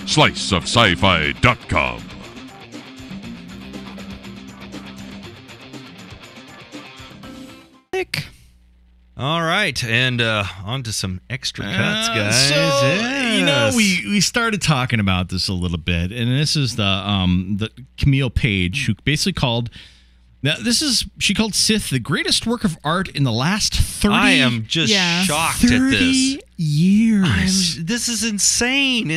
sliceofscifi.com. All right, and on to some extra cuts, guys. You know, we started talking about this a little bit, and this is the Camille Paglia, who basically called she called Sith the greatest work of art in the last 30 I am just shocked at this. 30 years. This is insane.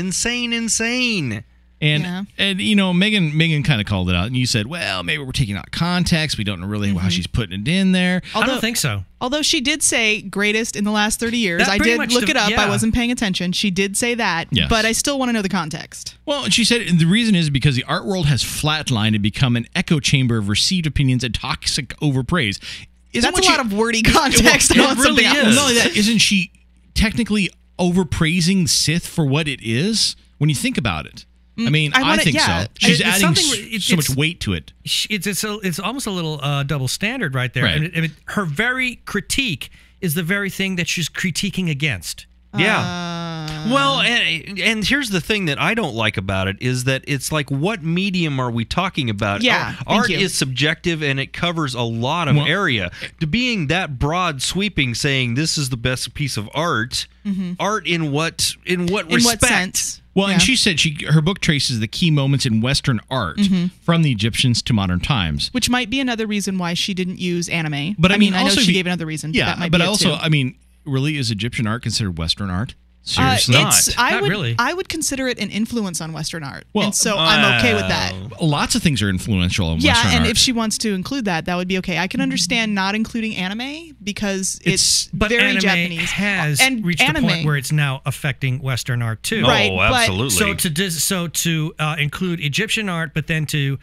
And you know, Meghan kind of called it out, and you said, well, maybe we're taking out context. We don't know really how she's putting it in there. I don't think so. Although she did say greatest in the last 30 years. That I pretty did much look it up. yeah. I wasn't paying attention. She did say that, Yes. but I still want to know the context. Well, she said the reason is because the art world has flatlined and become an echo chamber of received opinions and toxic overpraise. That's a lot of wordy context. It on really something is. else. Not only that, isn't she technically overpraising Sith for what it is when you think about it? I mean, I think so. She's adding so much weight to it. It's almost a little double standard right there. Right. I mean, her very critique is the very thing that she's critiquing against. Yeah. Well, and here's the thing that I don't like about it is that it's like, what medium are we talking about? Yeah, Art is subjective, and it covers a lot of area. To being that broad sweeping, saying this is the best piece of art, art in what respect? In what sense? Well, and she said her book traces the key moments in Western art from the Egyptians to modern times. Which might be another reason why she didn't use anime. But I mean, I know also she gave another reason. Yeah, that might but be it also, too. I mean, really, is Egyptian art considered Western art? Seriously, not really. I would consider it an influence on Western art, Well, and so I'm okay with that. Lots of things are influential in Western art. Yeah, and if she wants to include that, that would be okay. I can understand not including anime because it's But very anime Japanese. has and reached anime, a point where it's now affecting Western art too. Right, Oh, but- absolutely. So to include Egyptian art, but then to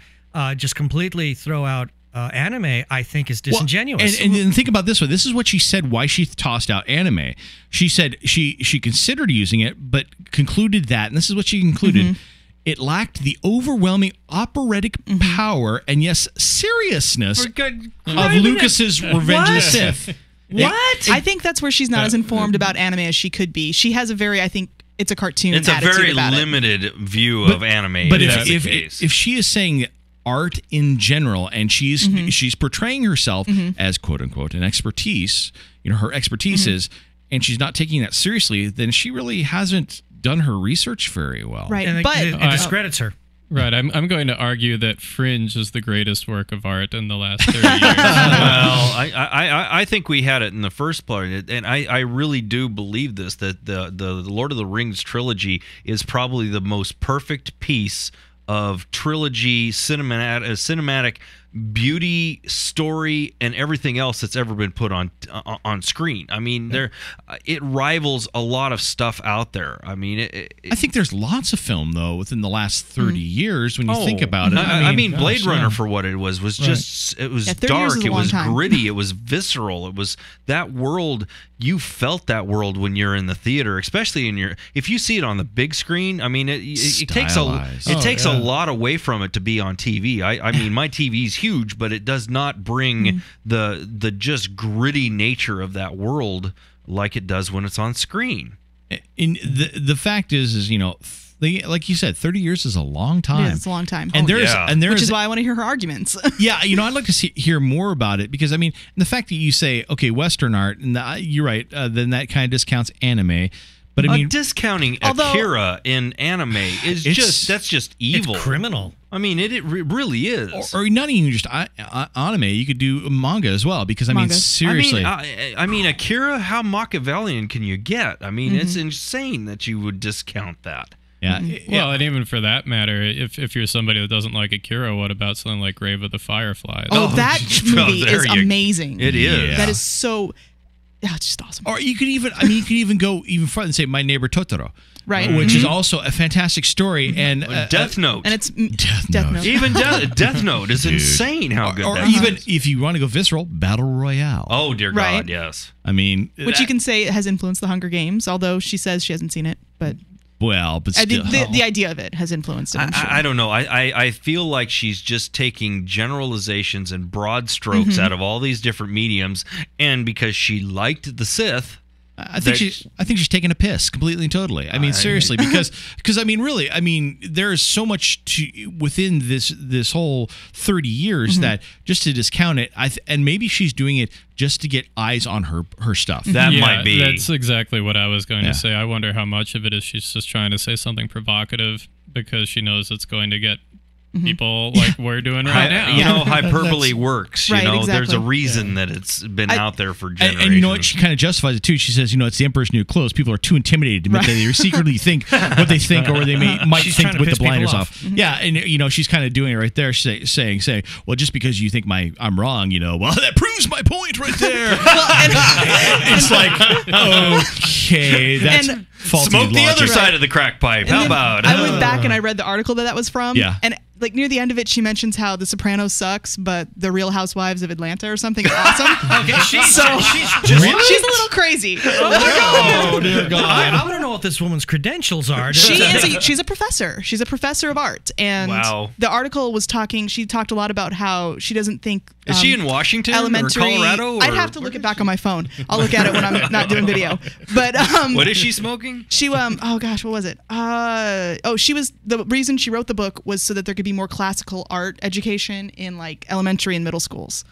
just completely throw out anime, I think is disingenuous. Well, and think about this one. This is what she said why she tossed out anime. She said she considered using it, but concluded that, and this is what she concluded, it lacked the overwhelming operatic power and, yes, seriousness of Lucas's Revenge of the Sith. What? I think that's where she's not as informed about anime as she could be. She has a very, I think, it's a cartoon It's a attitude very about limited view of anime. But if if she is saying art in general, and she's portraying herself as quote unquote an expertise, you know, her expertise is, and she's not taking that seriously, then she really hasn't done her research very well. Right, and but it discredits her. Right, I'm going to argue that Fringe is the greatest work of art in the last 30 years. Well, I think we had it in the first part, and I really do believe this, that the Lord of the Rings trilogy is probably the most perfect piece of trilogy cinematic beauty, story, and everything else that's ever been put on screen. I mean, it rivals a lot of stuff out there. I mean, I think there's lots of film though within the last 30 years when you think about it. I mean, Blade Runner for what it was just it was 30 years dark, is a it long was time. gritty, it was visceral, it was that world. You felt that world when you're in the theater, especially if you see it on the big screen. I mean, it takes a lot away from it to be on TV. I mean, my TV's huge, but it does not bring the just gritty nature of that world like it does when it's on screen. And the fact is you know, like you said, 30 years is a long time. It is, it's a long time. And which is why I want to hear her arguments. Yeah, you know, I'd like to hear more about it because I mean, the fact that you say okay, Western art, and you're right, then that kind of discounts anime. But I mean, discounting Akira in anime is that's just evil. It's criminal. I mean, it really is. Or not even just anime. You could do manga as well because I mean, seriously. I mean, Akira, how Machiavellian can you get? I mean, it's insane that you would discount that. Yeah. Well, and even for that matter, if you're somebody that doesn't like Akira, what about something like Grave of the Fireflies? Oh, that movie is amazing. It is. Yeah. That is so. Yeah, it's just awesome. Or you could even go even further and say My Neighbor Totoro, right? Which is also a fantastic story, and Death Note, and it's Death Note. Even Death Note is insane. How good. Or even if you want to go visceral, Battle Royale. Oh dear God, yes. I mean, which you can say has influenced The Hunger Games, although she says she hasn't seen it, but. Well, but still. The idea of it has influenced it, I'm sure. I don't know. I feel like she's just taking generalizations and broad strokes out of all these different mediums, and because she liked the Sith, I think she's taking a piss completely and totally. I mean, seriously, because I mean, really, I mean, there's so much within this whole 30 years that just to discount it, and maybe she's doing it just to get eyes on her stuff. That might be. That's exactly what I was going to say. I wonder how much of it is she's just trying to say something provocative because she knows it's going to get people like we're doing right now. You know, hyperbole works. Right, you know, exactly. There's a reason that it's been out there for generations. And you know what? She kind of justifies it too. She says, you know, it's the emperor's new clothes. People are too intimidated to admit that they secretly think what they think, or they might She's think trying to with the piss people blinders off. off. Yeah, and you know, she's kind of doing it right there, saying, well, just because you think I'm wrong, you know, well, that proves my point right there. It's like, okay, that's faulty smoke the logic. other side of the crack pipe. And How then about? I went back and I read the article that was from. Yeah. And like near the end of it, she mentions how The Sopranos sucks, but The Real Housewives of Atlanta or something is awesome. Okay, she's She's a little crazy. Oh dear God! I want to know what this woman's credentials are. She's a professor. She's a professor of art. And Wow. the article was she talked a lot about how she doesn't think Is she in Washington elementary or Colorado? I'd have to look it back on my phone. I'll look at it when I'm not doing video. But What is she smoking? she oh gosh, what was it? She was the reason she wrote the book was so that there could be more classical art education in like elementary and middle schools.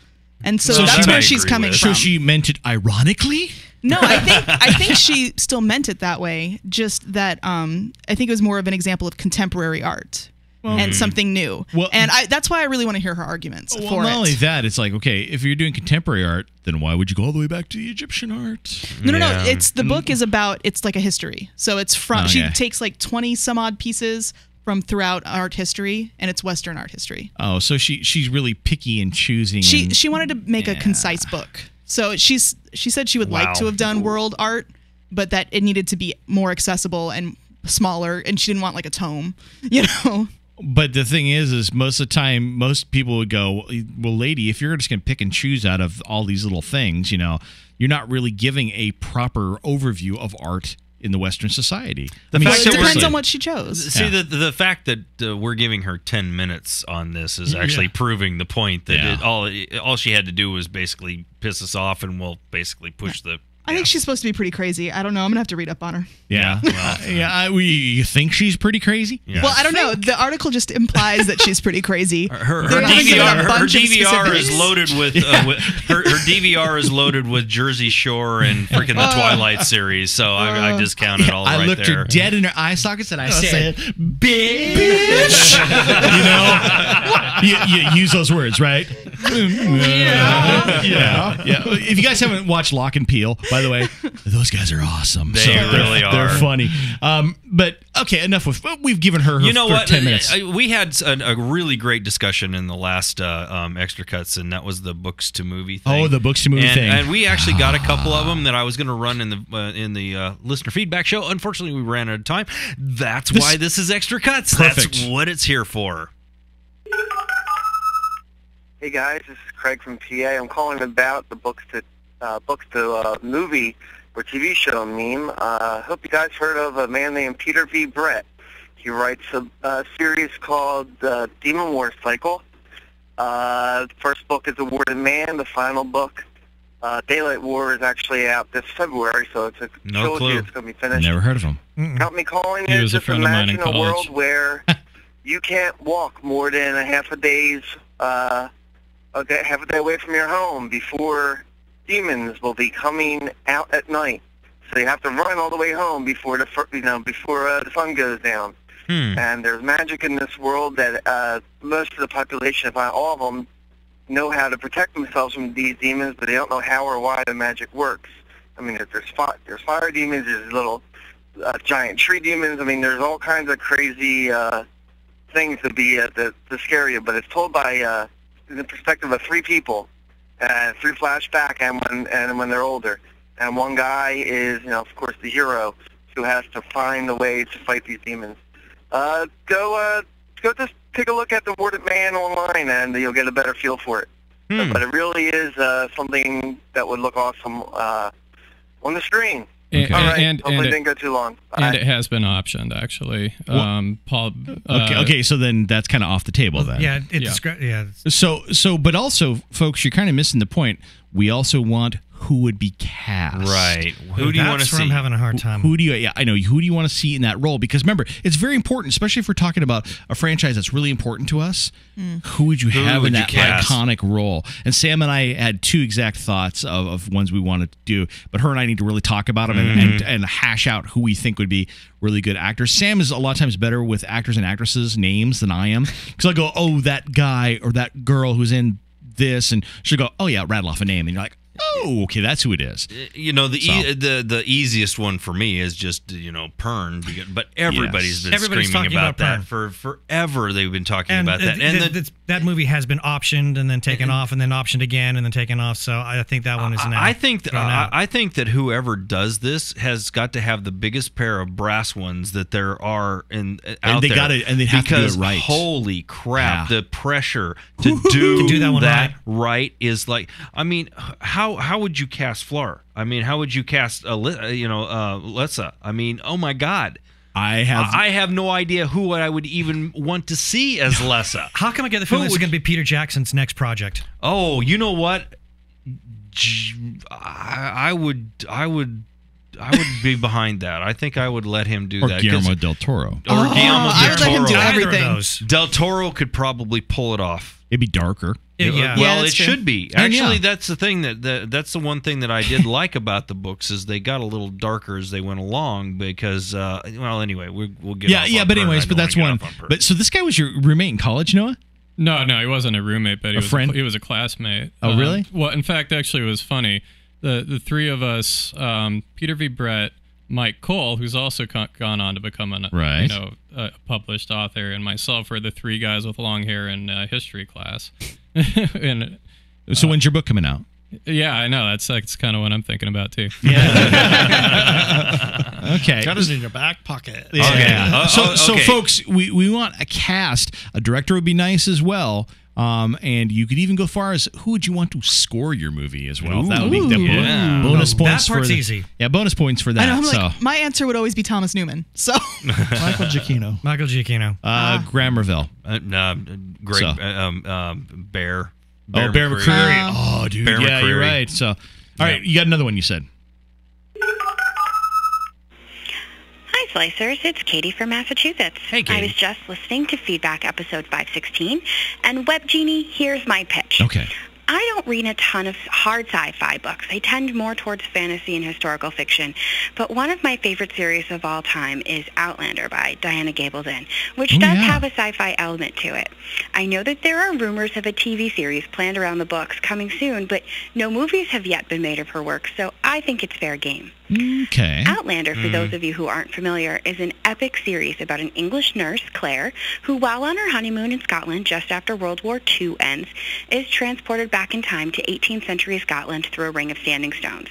And so that that's I where she's agree coming with. from. So she meant it ironically. No, I think she still meant it that way. Just that I think it was more of an example of contemporary art and something new. Well, and that's why I really want to hear her arguments for Well, not it. only that, it's like, okay, if you're doing contemporary art, then why would you go all the way back to the Egyptian art? No. Yeah. It's the book is about. It's like a history. So it's from. She Okay. takes like 20 some odd pieces from throughout art history, and it's Western art history. Oh, so she's really picky and choosing. She wanted to make a concise book. So she said she would like to have done world art, but that it needed to be more accessible and smaller, and she didn't want like a tome, you know. But the thing is most of the time, most people would go, well, lady, if you're just going to pick and choose out of all these little things, you know, you're not really giving a proper overview of art in the Western society. The Well, fact it that depends we're- on what she chose. See, the fact that we're giving her 10 minutes on this is actually proving the point that all she had to do was basically piss us off, and we'll basically push the. I think she's supposed to be pretty crazy. I don't know. I'm gonna have to read up on her. Yeah. You think she's pretty crazy? Yeah. Well, I don't know. The article just implies that she's pretty crazy. Her They're not giving a bunch of DVR is specifics. loaded with her DVR is loaded with Jersey Shore and freaking the Twilight series. So I discounted all I right looked there. her dead in her eye sockets and I said, "Bitch!" you use those words, right? Yeah. If you guys haven't watched Lock and Peel, by the way, those guys are awesome. They really are. They're funny. But okay, enough with. We've given her. You know what? 10 minutes. We had a really great discussion in the last extra cuts, and that was the books to movie thing. Oh, the books to movie thing. And we actually got a couple of them that I was going to run in the listener feedback show. Unfortunately, we ran out of time. That's why this is extra cuts. Perfect. That's what it's here for. Hey guys, this is Craig from PA. I'm calling about the books to movie or TV show meme. Hope you guys heard of a man named Peter V. Brett. He writes a series called Demon War Cycle. The first book is Awarded Man. The final book, Daylight War, is actually out this February, so it's a trilogy clue. that's going to be finished. Never heard of him. Help me calling He is was a just friend of mine in imagine a college. world where you can't walk more than a half a day away from your home before demons will be coming out at night. So you have to run all the way home before the sun goes down. And there's magic in this world that most of the population, if not all of them, know how to protect themselves from these demons, but they don't know how or why the magic works. I mean, there's fire demons, there's little giant tree demons. I mean, there's all kinds of crazy things to scare you. But it's told by the perspective of three people, through flashback and when they're older. And one guy is, of course, the hero who has to find the way to fight these demons. Go just take a look at The Awarded Man online, and you'll get a better feel for it. But it really is something that would look awesome on the screen. And, All right. and, Hopefully and it it, didn't go too long. and Bye. it has been optioned, actually. Paul. Okay, so then that's kind of off the table then. Yeah, Yeah. So, but also, folks, you're kind of missing the point. We also want who would be cast. Right. Who do you want to see? I'm having a hard time. Who do you? Yeah, I know. Who do you want to see in that role? Because remember, it's very important, especially if we're talking about a franchise that's really important to us. Who would you have in that iconic role? And Sam and I had two exact thoughts of ones we wanted to do, but her and I need to really talk about them and hash out who we think would be really good actors. Sam is a lot of times better with actors and actresses' names than I am, because I go, oh, that guy or that girl who's in this, and she'll go, oh yeah, rattle off a name, and you're like, oh, okay, that's who it is. You know, the easiest one for me is just, Pern, but everybody's been screaming about that for forever. They've been talking about that. And that movie has been optioned and then taken off and then optioned again and then taken off. So I think that one is now. I think that whoever does this has got to have the biggest pair of brass ones that there are out there. And they have to do it right. Holy crap, the pressure to do that one right is like, I mean, how would you cast Fleur? I mean, how would you cast Lissa? I mean, oh my God. I have no idea who I would even want to see as Lessa. How come I get the feeling this is going to be Peter Jackson's next project? Oh, you know what? I would be behind that. I think I would let him do that. Guillermo del Toro. I would let him do everything. Del Toro could probably pull it off. It'd be darker. Well, it should be. Actually, that's the thing that's the one thing that I did like about the books is they got a little darker as they went along because anyway, we'll get but that's one. But so this guy was your roommate in college, Noah? No, he wasn't a roommate, but he was a classmate. Oh, really? Well, in fact, actually, it was funny. The three of us, Peter V. Brett, Mike Cole, who's also gone on to become a published author, and myself were the three guys with long hair in history class. So when's your book coming out? Yeah, I know. That's kind of what I'm thinking about too. Yeah. Okay. Got it in your back pocket. Yeah. So folks, we want a cast. A director would be nice as well. And you could even go far as who would you want to score your movie as well? That would be bonus points. That part's easy. Yeah, bonus points for that. I know, my answer would always be Thomas Newman. So Michael Giacchino. Grammerville. Great. Bear. Bear McCreary. Oh, dude. Bear McCreary. You're right. So, all right, you got another one. You said. Hi, Slicers. It's Katie from Massachusetts. Hey, Katie. I was just listening to Feedback episode 516, and Web Genie, here's my pitch. Okay. I don't read a ton of hard sci-fi books. I tend more towards fantasy and historical fiction. But one of my favorite series of all time is Outlander by Diana Gabaldon, which does have a sci-fi element to it. I know that there are rumors of a TV series planned around the books coming soon, but no movies have yet been made of her work, so I think it's fair game. Okay. Outlander, for those of you who aren't familiar, is an epic series about an English nurse, Claire, who, while on her honeymoon in Scotland just after World War II ends, is transported back in time to 18th century Scotland through a ring of standing stones.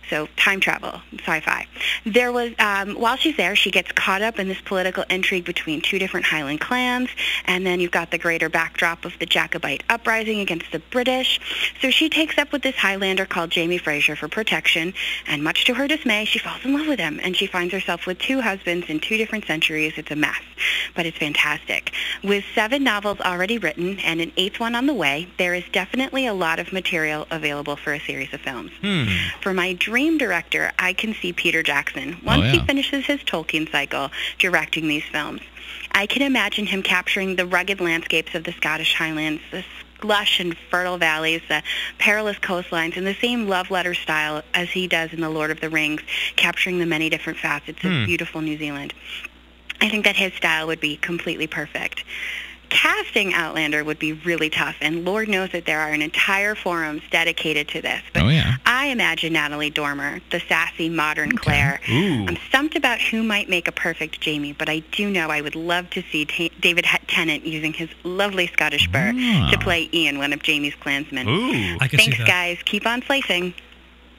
So, time travel, sci-fi. There was, while she's there, she gets caught up in this political intrigue between two different Highland clans, and then you've got the greater backdrop of the Jacobite uprising against the British. So she takes up with this Highlander called Jamie Fraser for protection, and much to her dismay, she falls in love with him, and she finds herself with two husbands in two different centuries. It's a mess, but it's fantastic. With 7 novels already written and an 8th one on the way, there is definitely a lot of material available for a series of films. For my dream director, I can see Peter Jackson, once he finishes his Tolkien cycle, directing these films. I can imagine him capturing the rugged landscapes of the Scottish Highlands, the lush and fertile valleys, the perilous coastlines, in the same love letter style as he does in The Lord of the Rings, capturing the many different facets of beautiful New Zealand. I think that his style would be completely perfect. Casting Outlander would be really tough, and Lord knows that there are entire forums dedicated to this. But I imagine Natalie Dormer, the sassy modern Claire. I'm stumped about who might make a perfect Jamie, but I do know I would love to see David Tennant using his lovely Scottish burr to play Ian, one of Jamie's clansmen. I can Thanks, see that. guys. Keep on slicing.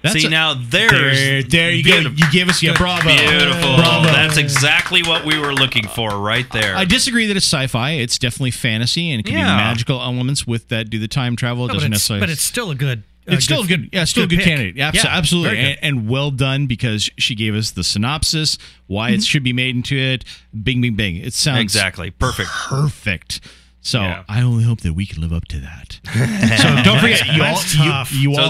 Now there's there you go. You gave us your bravo. Beautiful. Bravo. That's exactly what we were looking for right there. I disagree that it's sci-fi. It's definitely fantasy, and it can be magical elements with that. Do the time travel? It doesn't necessarily. But it's still a good. It's still a good. Yeah, still a good candidate. Yeah, absolutely, and well done because she gave us the synopsis, why it should be made into it. Bing, bing, bing. It sounds exactly perfect. Perfect. So Yeah. I only hope that we can live up to that. So don't forget, you all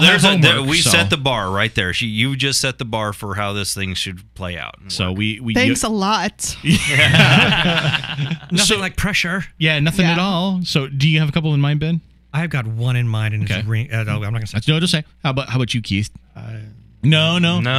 have homework. We set the bar right there. You just set the bar for how this thing should play out. So we Thanks a lot. Nothing like pressure. Yeah, nothing at all. So do you have a couple in mind, Ben? I've got one in mind, and it's ring. I'm not going to say. No, just say. How about you, Keith? No. None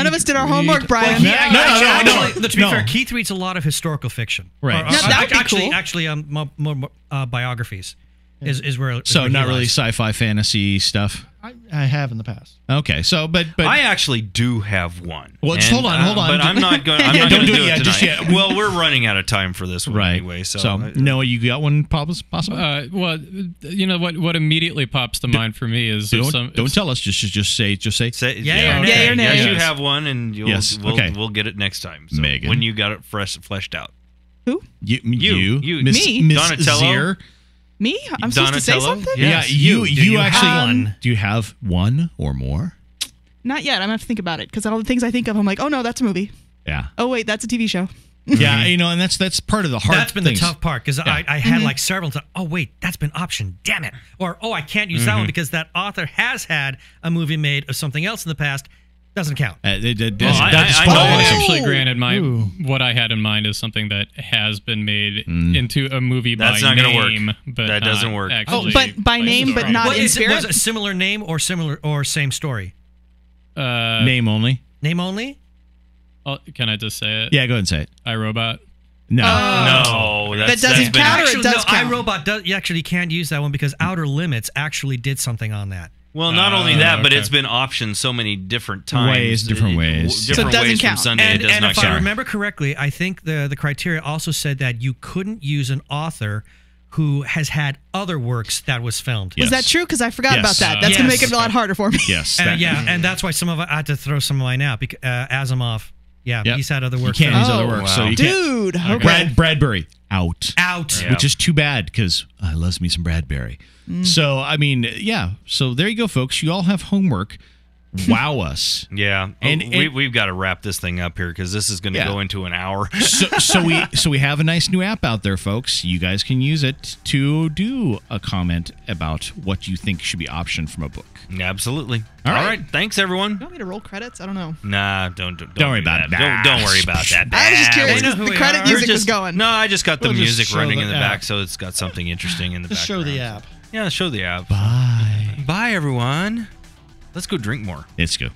of us did our homework, Brian. To be fair, Keith reads a lot of historical fiction. Right. That would be cool. Actually, more biographies is where. So not really sci-fi fantasy stuff. I have in the past. Okay, so but I actually do have one. Well, just hold on. But I'm not going. I'm not going to do it tonight. Well, we're running out of time for this one anyway. So Noah, you got one possible? Well, you know what immediately pops to mind for me is don't tell us. Just say. Yeah, or nay. Yes, you have one, and we'll get it next time. So Meghan. when you got it fleshed out. Who? You, Me? Donatello? Zier. Me? I'm supposed to say Donatello? something? Yes. You actually one? Do you have one or more? Not yet. I'm going to have to think about it because all the things I think of, I'm like, oh, no, that's a movie. Yeah. Oh, wait, that's a TV show. Yeah, and that's part of the hard. That's been things. the tough part because I had like several. Oh wait, that's been optioned. Damn it! Or I can't use that one because that author has had a movie made of something else in the past. Doesn't count. I Actually, granted, what I had in mind is something that has been made into a movie That's by not gonna name. work. But that doesn't work. Actually, but by name, but not in spirit. Was it a similar name or same story? Name only. Name only. Can I just say it? Yeah, go ahead and say it. iRobot. No. That doesn't count. Or it does count. iRobot you actually can't use that one because Outer Limits actually did something on that. Well, not only that, but it's been optioned so many different times. Different ways. So it doesn't ways count. From Sunday, it does And not if count. I remember correctly, I think the criteria also said that you couldn't use an author who has had other works that was filmed. Was that true? Because I forgot about that. That's going to make it a lot harder for me. Yes. And that's why some of I had to throw some of mine out. Because Asimov, he's had other work. You can't use other work. Wow. So you Dude. can't. Okay. Bradbury out. Yeah. Which is too bad because I loves me some Bradbury. So I mean, So there you go, folks. You all have homework. Wow us. Yeah, and we've got to wrap this thing up here because this is going to go into an hour. so we have a nice new app out there, folks. You guys can use it to do a comment about what you think should be optioned from a book. Absolutely. All All right. right. Thanks, everyone. You want me to roll credits? I don't know. Nah, don't worry about that. it. Don't worry about that. I was just curious They know because who the we credit are. music was going. No, I just got the We'll just music show running the in the app. back, so it's got something interesting in the Just background. show the app. Yeah, show the app. Bye. Bye, everyone. Let's go drink more. Let's go.